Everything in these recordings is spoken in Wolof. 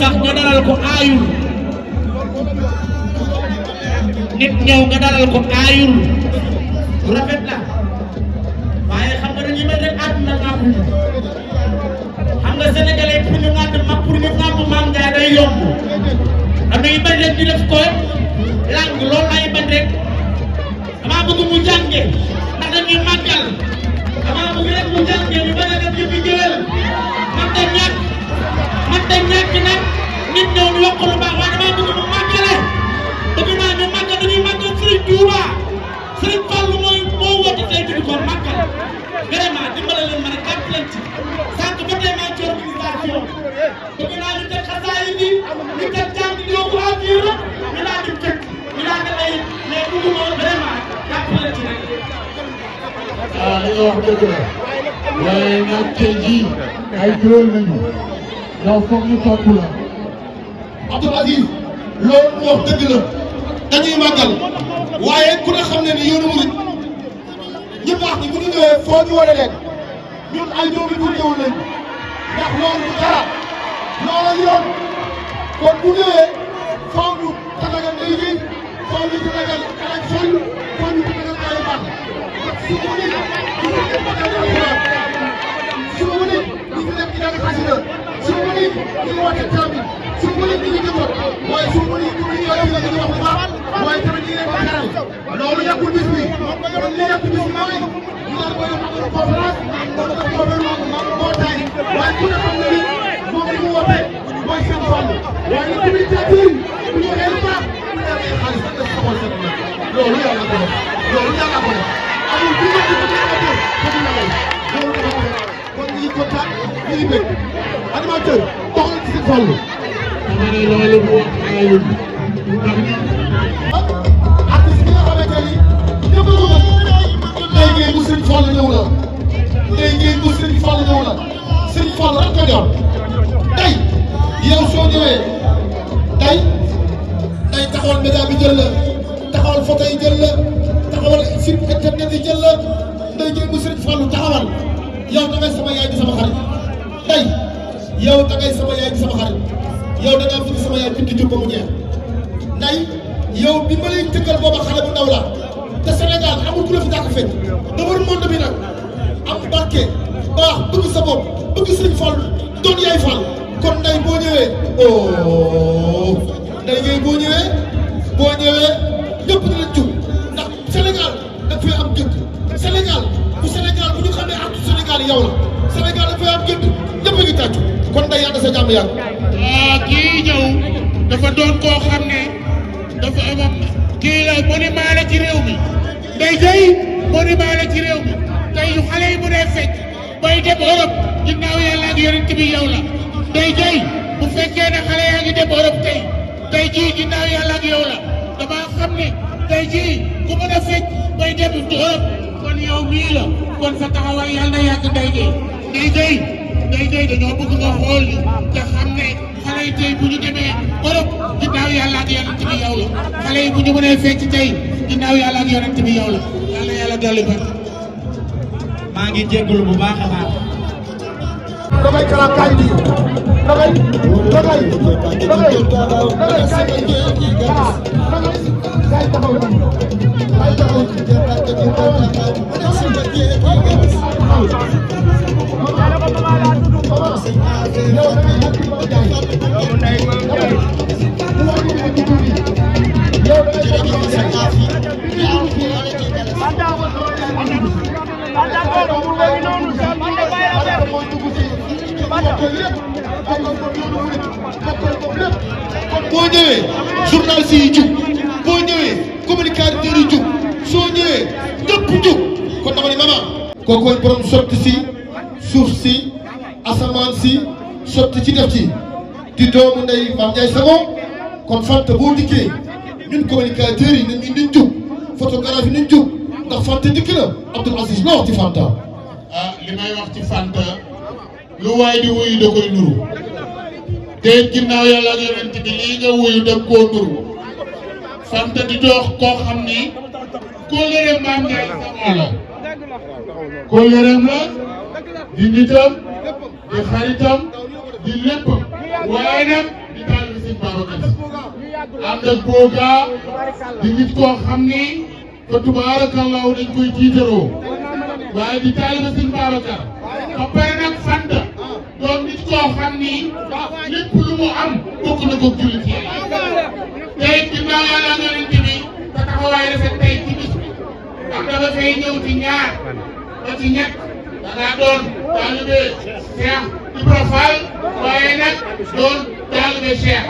sax nga dalal ko aayul nit ñëw nga dalal ko aayul lu rafet la waaye xam nga dañuy mel rek àdduna ngàpp xam nga sénégalais pour ñu ngàdd mag pour ñu ngàpp Mame Ndiaye day yomb dañuy bañ rek ñu def ko lang loolu lay bañ rek dama bëgg mu jànge ndax dañuy màggal dama bëgg rek mu jànge ñu bañ a def yëpp jëwel man da ñàkk nag nit ñëw ñu wax ko lu baax waaye dama bëgg mu màggale bëgg naa ñu màggal dañuy màggal Serigne Touba Serigne Fallou moo woote tey di ko màggal vraiment dimbale leen mën a jàpp leen ci sànq ba tey maa ngi ci organisation bëgg naa ñu teg xasaay bi ñu teg jàng ñoo ko àddina ñu laa di teg ñu laa di ay mais bëgguma vraiment jàpp leen ci rek. ah li nga wax dëgg la waaye nag tey jii ay kuréel nañu yow foog ñu topp la. Abdoul Aziz loolu mu wax dëgg la dañuy màggal waaye ku ne xam ne ni yoonu murid ñu baax ni bu ñu ñëwee foo ñu wane leen ñun ay doomi bu ñëw lañ ndax loolu du dara loolu yoon kon bu ñëwee foo ñu tàggat liggéey foo ñu tàggat élection foo ñu tàggat ay baax su ma nit ñu ngi dem ba su ma nit ñu ngi dem di jàng xasida su ma nit ñu ngi wàcce tamit su ma nit ñu ngi jëfoon waaye su ma nit ñu ngi yor la ñu wax bu baax waaye tamit ñu leen ko xaral loolu yàqul bis bi kon li yàq bis bi mooy ñu naan koy amal conférence wala ko conférence mbootaay waaye ku ne xam ne ni moom li mu woote mooy seen fàll waaye nag communicateur bu ñu waxee lu baax bu ñu amee xaalis rek def soxal seen loolu yàlla ko def loolu yàlla ko def amul bu ñu ko def ko dina lay loolu dafa ko def kon ñu ngi kontaan ñu ngi bëgg animateur doxal ci seen fàll dama ne loolu mu wax aayul artiste bi nga xamante ni ñëpp ko bëgg tey ngeen bu Serigne Fall ñëw la tey ngeen bu Serigne Fall ñëw la Serigne Fall rek ko ñor tey yow soo ñëwee tey taxawal média bi jël la taxawal photo yi jël la taxawal site internet yi jël la tey ngeen bu Serigne Fall taxawal yow da ngay sama yaay di sama xarit tey yow da ngay sama yaay di sama xarit yow da ngaa fi sama yaay bind jub ba mu jeex nday yow bi ma lay tëggal booba xale bu ndaw la te Sénégal amul ku la fi dàq fekk dawar monde bi nag am barke baax bëgg sa bopp bëgg Serigne Fall doon yaay Fall kon nday boo ñëwee oh nday ngay boo ñëwee ñëpp dina jub ndax Sénégal da fay am gëdd Sénégal bu ñu xamee ak Sénégal yow la Sénégal da fay am gëdd ñëpp a ngi tàccu kon nday yàlla sa jàmm yàgg. kii ñëw dafa doon koo xam ne dafa am kii la monument la ci réew mi Ndeye Gueye monument la ci réew mi tey yu xale yi mu dee fekk bay dem Europe ginnaaw yàlla ak yonent bi yow la Ndeye Gueye bu fekkee ne xale yaa ngi dem Europe tey jii ginnaaw yàlla ak yow la dama xam ne tey jii ku mën a fekk bay dem Europe kon yow mii la kon sa taxawaay yàlla na yàgg Ndeye Gueye dañoo bëgg nga xool li te xam ne xale yi tey bu ñu demee Europe ginnaaw yàlla ak yonent bi yow la xale yi bu ñu mënee fecc tey ginnaaw yàlla ak yonent bi yow la yàlla dolli ba. maa ngi jégalu bu baax a baax. damay kala kaay bi damay kaay taxaw boo ñëwee journaliste yi jug boo ñëwee communicateur yi jug soo ñëwee ñëpp jug kon dama ni maman kooku borom sotti si suuf si asamaan si sotti ci def ci di doomu ndey Mame Ndiaye Savon kon Fanta boo dikkee ñun communicateurs yi nañ jug photographe yi nañ jug ndax Fanta dikk na Abdoul Aziz loo wax ci Fanta. li may wax ci Fanta lu waay di wuyu da koy nuru te ginnaaw yàlla ak yonent bi lii nga wuyu da koo nuru Fanta di dox koo xam ni kóllëre Mame Ndiaye Savon la kóllëreem la di nitam di xaritam di lépp waaye nag di Sëñ Babacar ànd ak Boga di nit koo xam ni fa tubaarakallahu dañ koy jiitaroo waaye di taalibe Sëñ Babacar ba pare nag Fanta doon nit koo xam ni lépp lu mu am bokk na ko jullit yi tey ginnaaw yàlla nga leen bi te taxawaay rafet tey ci bis bi ndax dafa fay ñëw ci ñaar ba ci ñett da ngaa doon taalibe Cheikh Ibra Fall waaye nag doon taalibe Cheikh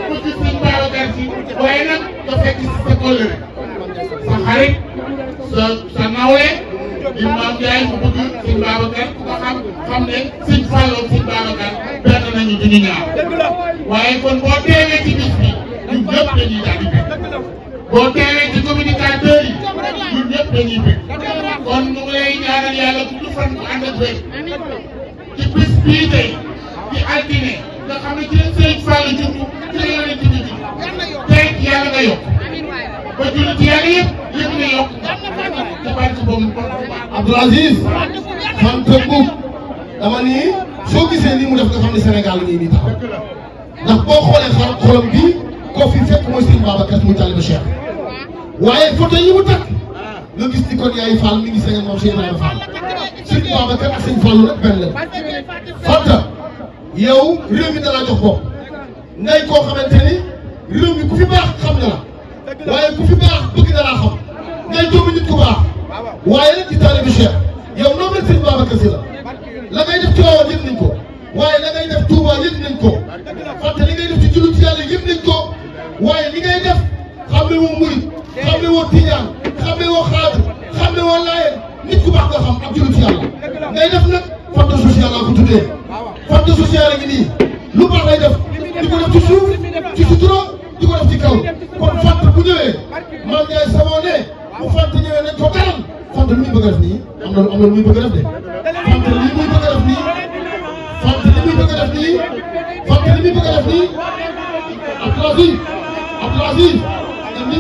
bëgg Sëñ Babacar Si waaye nag nga fekk si sa kóllëre sa xarit sa nawle di Maam Ndiaye mu bëgg Sëñ Babacar ku ko xam ne Sëñ Fall ak Sëñ Babacar benn nañu duñu ñaar waaye kon boo teewee ci bis bi ñun ñëpp dañuy daal di bëgg boo teewee ci communicateurs yi ñun ñëpp dañuy bëgg kon ñu ngi lay ñaanal yàlla ku ñu fan bu ànd ak wér ci bis bii tey di altine nga xam ne ci la Sëriñ Fall juddu ci la yonent bi juddu tey yàlla nga yokk ba julli ci yàlla yëpp nga yokk ci barke boobu Abdoul Aziz man tëggu dama ni soo gisee nii mu def nga xam ne Sénégal la ñuy nii taxaw ndax boo xoolee xolam bii koo fi fekk mooy Sëriñ Babacar muy taalibe Cheikh waaye photo yi mu takk nga gis ni kon yaay Fall mi ngi sëñ moom Cheikh Ibrahima Fall Sëriñ Babacar ak Sëriñ Fallu rek benn la Fanta yow réew mi dana jox bopp ngay koo xamante ni réew mi ku fi baax xam na la waaye ku fi baax bëgg na laa xam ngay doomu nit ku baax waaye nag ci taalibe Cheikh yow noonu la Sëriñ Babacar Si la ngay def Tiwaawan yëg nañ ko waaye la ngay def Touba yëg nañ ko Fanta li ngay def ci jullit yàlla yëg nañ ko waaye li ngay def xam ne woo murit xam ne woo tijaan xam ne woo xaadir xam ne woo laayeen nit ku baax nga xam ak jullit yàlla ngay def nag Fanta social laa ko tuddee Fanta social a ngi nii lu baax lay def di ko def ci suuf ci sutura di ko def ci kaw kon Fanta bu ñëwee Mame Ndiaye Savon ne bu Fanta ñëwee nañ ko dalal Fanta lu muy bëgg a def nii am na lu muy bëgg a def de Fanta li muy bëgg a def nii Fanta li muy bëgg a def nii Fanta li muy bëgg a def nii Abdoul Aziz indi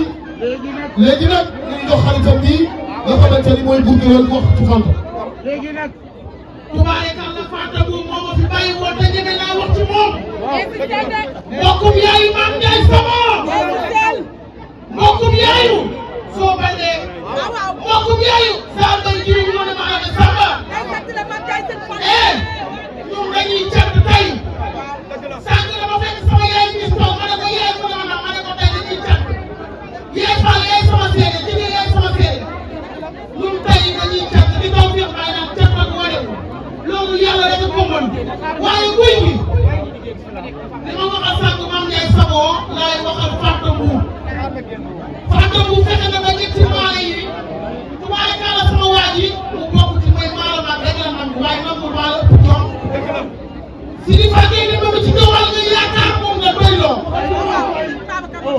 léegi nag ñu jox xaritam bii nga xamante ni mooy buur gi wax ci Fanta. léegi nag tubaarikàlla Fanta bu moom a fi bàyyi woon te ñeme naa wax ci moom mbokkum yaayu Mame Ndiaye Savon mbokkum yaayu soo bañee mbokkum yaayu saa bay jiw ñu ne ma amee Samba ñun dañuy cant tey sànq dama fekk sama yaay gis toog ma ne ko yaay mu ne ma ne ko tey dañuy cant yaay Fall yaay sama seede jigéen yaay sama seede ñun tey dañuy cant di taw fi may naan cant ak wane loolu yàlla rek ko mën waaye guy gi li ma waxal sànq Mame Ndiaye Savon laay waxal Fanta Mbuur Fanta Mbuur fexe na ba ñetti maale yi tubaarikàlla sama waa ji mu bokk ci mooy maalo mag rek la man waaye nangul maalo ëpp ñoom si di fàggee ni moom ci dowal nga yaakaar moom nga doy loo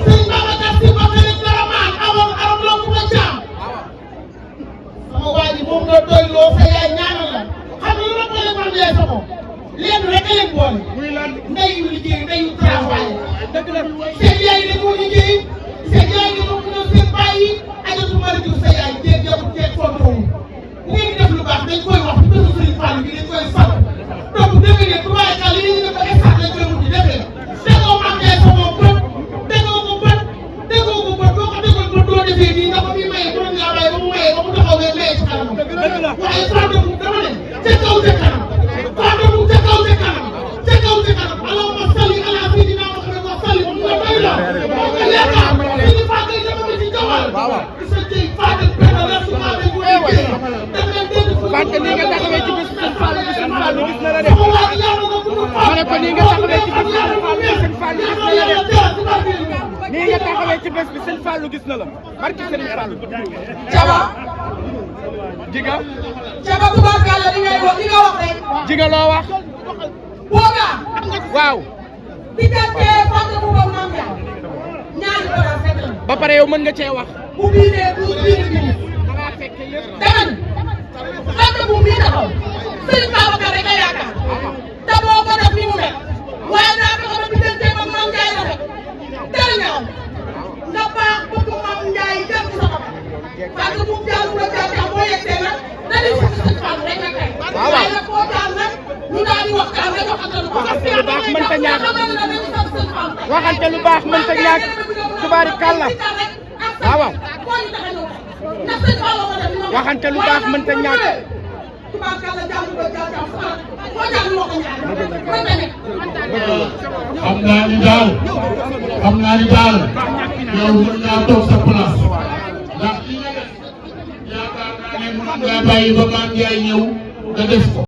Sëñ Babacar Si ba fere dara maan amoon aram loo ku ma jaam sama waa ji moom nga doy loo sa yaay ñaanal la xam nga lu la boole Mame Ndiaye Savon leen rek a leen boole ndeyu liggéey ndeyu travail seen yaay dañoo liggéey seen yaay dañoo mënal seen bàyyi ajatu mari diw sa yaay jéeg yow jéeg fontowu bu ngeen def lu baax dañ koy wax ci bésu Sëriñ Fall bi dañ koy sal donc dégg nga tubaarikàlla li ñu ne ko extra lañ koy wuti defee déggoo Mame Ndiaye Savon bët déggoo ko bët déggoo ko bët boo ko déggoon bët doo defee nii ndax ba muy maye mënoon ngaa bàyyi ba mu maye ba mu taxaw ngay maye ci kanam waaye Fanta bu dama ne ca kaw ca kanam Fanta bu ca kaw ca kanam ca kaw ca kanam allahumma salli ala sayyidina Muhammad wa sallim mu nga doy la moo ko yaakaar suñu Fanta yi dama ko ci jawal sa jëy Fanta benn la su ma amee bu liggéey daf leen dégg Fanta nii nga taxawee ci bés Sëñ Fall bi Sëñ Fall gis na la de ma ne ko nii nga taxawee ci bés Sëñ Fall bi Sëñ Fall gis na la de nii nga taxawee ci bés bi Sëñ Fall gis na la barki Sëñ Fall Jaba jiga Jaba tubaarkàlla li nga wax rek jiga loo wax Boga waaw diggante Fanta bu boobu Mame Ndiaye ñaari bagage rek la ba pare yow mën nga cee wax bu biiree bu biiree bi dangaa fekke lépp dama ni Fanta bu bii taxaw Sëriñ Babacar rek a yaakaar te boo ko def ni mu mel waaye daa fexe ba diggante ba Mame Ndiaye la rek dara ñaaw nga baax bëgg Mame Ndiaye jëm ci sa bopp Fanta bu jaalu la jaaja boo yegsee nag dañuy sant Sëñ Fall rek nga kay waaye nag boo jaal nag ñu daal di waxtaan rek waxtaan ko lu baax mënta ñàkk xamal na dañu sant Sëñ Fall tey waxante lu baax mënta ñàkk tubaari kàlla waaw waxante lu baax mënta ñàkk xam naa ni daal yow mën ngaa toog sa place ndax li nga def yaakaar naa ne mën ngaa bàyyi ba Mame Ndiaye ñëw nga def ko